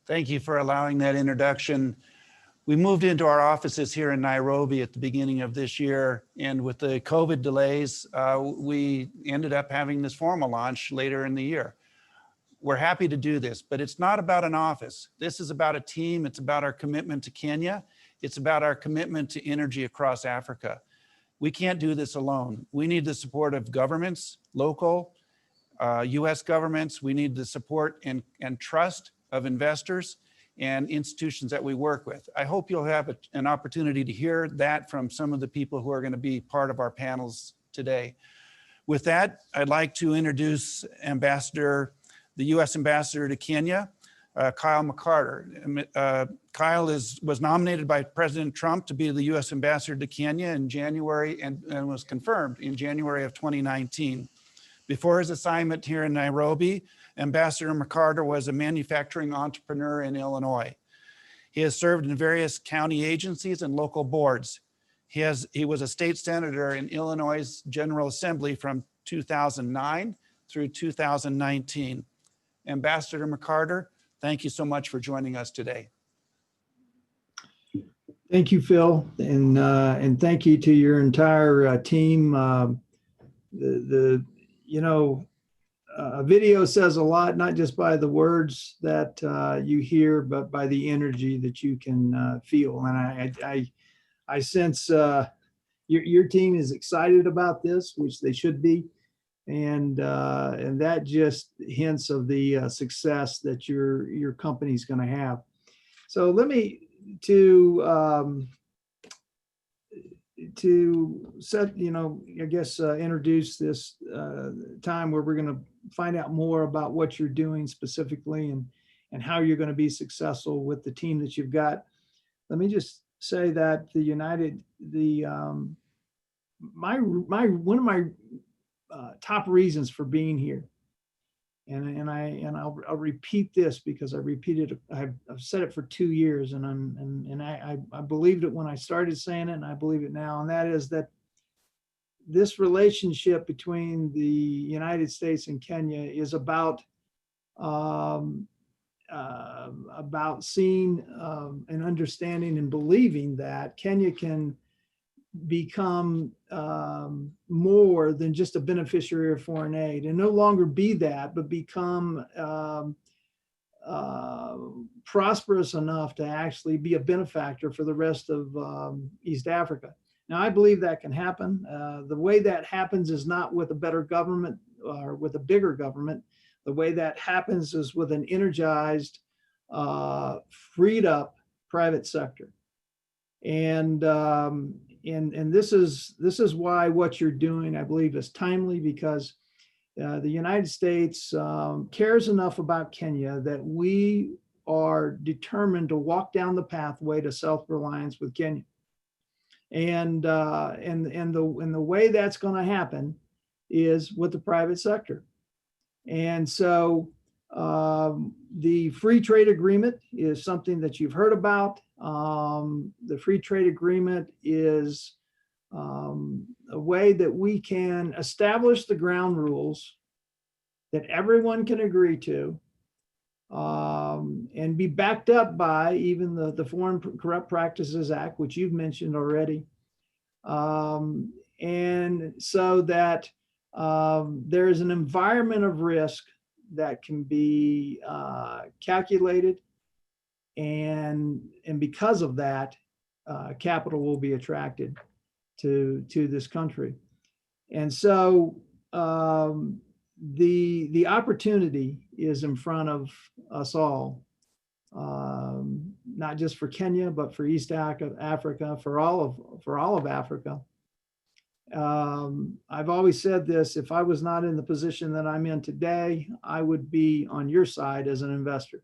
Thank you for allowing that introduction. We moved into our offices here in Nairobi at the beginning of this year, and with the COVID delays, we ended up having this formal launch later in the year. We're happy to do this, but it's not about an office. This is about a team. It's about our commitment to Kenya. It's about our commitment to energy across Africa. We can't do this alone. We need the support of governments, local, US governments. We need the support and trust of investors and institutions that we work with. I hope you'll have an opportunity to hear that from some of the people who are going to be part of our panels today. With that, I'd like to introduce the US Ambassador to Kenya, Kyle McCarter. Kyle was nominated by President Trump to be the US Ambassador to Kenya in January and was confirmed in January of 2019. Before his assignment here in Nairobi, Ambassador McCarter was a manufacturing entrepreneur in Illinois. He has served in various county agencies and local boards. He was a state senator in Illinois' General Assembly from 2009 through 2019. Ambassador McCarter, thank you so much for joining us today. Thank you, Phil, and thank you to your entire team. A video says a lot, not just by the words that you hear, but by the energy that you can feel. And I sense your team is excited about this, which they should be, and that just hints of the success that your company's going to have. So let me to set, introduce this time where we're going to find out more about what you're doing specifically and how you're going to be successful with the team that you've got. Let me just say that one of my top reasons for being here, and I'll repeat this because I've said it for 2 years, and I believed it when I started saying it, and I believe it now, and that is that this relationship between the United States and Kenya is about seeing and understanding and believing that Kenya can become more than just a beneficiary of foreign aid, and no longer be that, but become prosperous enough to actually be a benefactor for the rest of East Africa. Now, I believe that can happen. The way that happens is not with a better government or with a bigger government. The way that happens is with an energized, freed up private sector. And this is why what you're doing, I believe, is timely, because the United States cares enough about Kenya that we are determined to walk down the pathway to self-reliance with Kenya. And the way that's going to happen is with the private sector. And so the free trade agreement is something that you've heard about. The free trade agreement is a way that we can establish the ground rules that everyone can agree to, and be backed up by even the Foreign Corrupt Practices Act, which you've mentioned already. And so that there is an environment of risk that can be calculated, and because of that, capital will be attracted to this country. And so the opportunity is in front of us all, not just for Kenya, but for East Africa, for all of Africa. I've always said this: if I was not in the position that I'm in today, I would be on your side as an investor.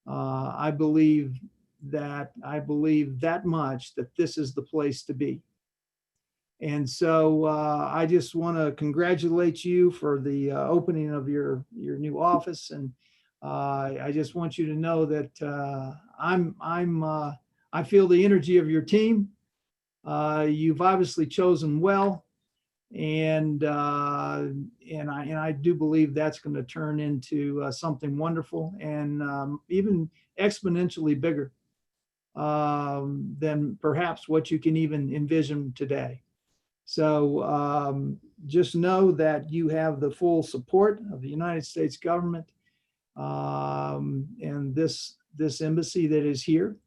I believe that much, that this is the place to be. And so I just want to congratulate you for the opening of your new office, and I just want you to know that I feel the energy of your team. You've obviously chosen well, And I do believe that's going to turn into something wonderful and even exponentially bigger than perhaps what you can even envision today. So just know that you have the full support of the United States government and this embassy that is here,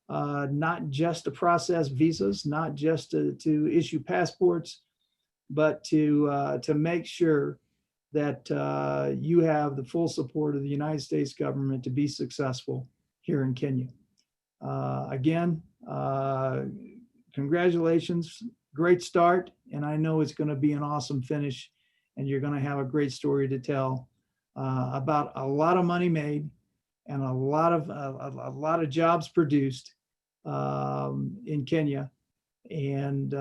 not just to process visas, not just to issue passports, but to make sure that you have the full support of the United States government to be successful here in Kenya. Again, congratulations, great start, and I know it's going to be an awesome finish, and you're going to have a great story to tell about a lot of money made and a lot of jobs produced in Kenya and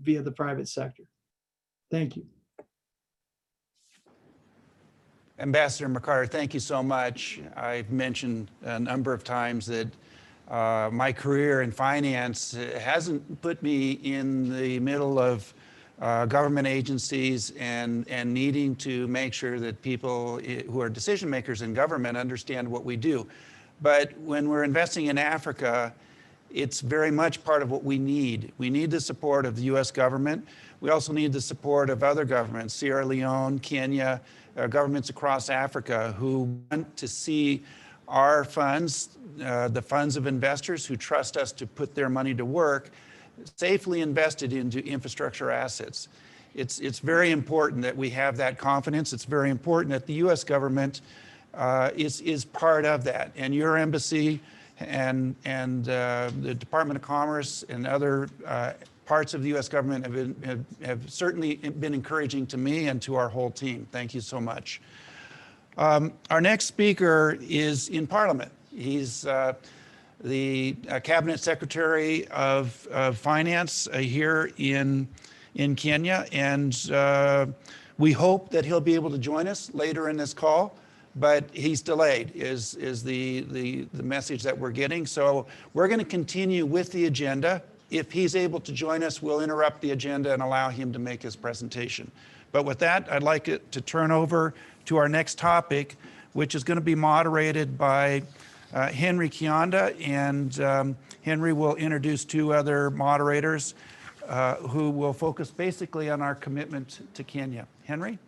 via the private sector. Thank you. Ambassador McCarter, thank you so much. I've mentioned a number of times that my career in finance hasn't put me in the middle of government agencies and needing to make sure that people who are decision makers in government understand what we do. But when we're investing in Africa, it's very much part of what we need. We need the support of the US government. We also need the support of other governments, Sierra Leone, Kenya, governments across Africa who want to see our funds, the funds of investors who trust us to put their money to work, safely invested into infrastructure assets. It's very important that we have that confidence. It's very important that the US government is part of that. And your embassy and the Department of Commerce and other parts of the US government have certainly been encouraging to me and to our whole team. Thank you so much. Our next speaker is in Parliament. He's the Cabinet Secretary of Finance here in Kenya, and we hope that he'll be able to join us later in this call, but he's delayed is the message that we're getting. So we're going to continue with the agenda. If he's able to join us, we'll interrupt the agenda and allow him to make his presentation. But with that, I'd like it to turn over to our next topic, which is going to be moderated by Henry Kionda, and Henry will introduce two other moderators who will focus basically on our commitment to Kenya. Henry?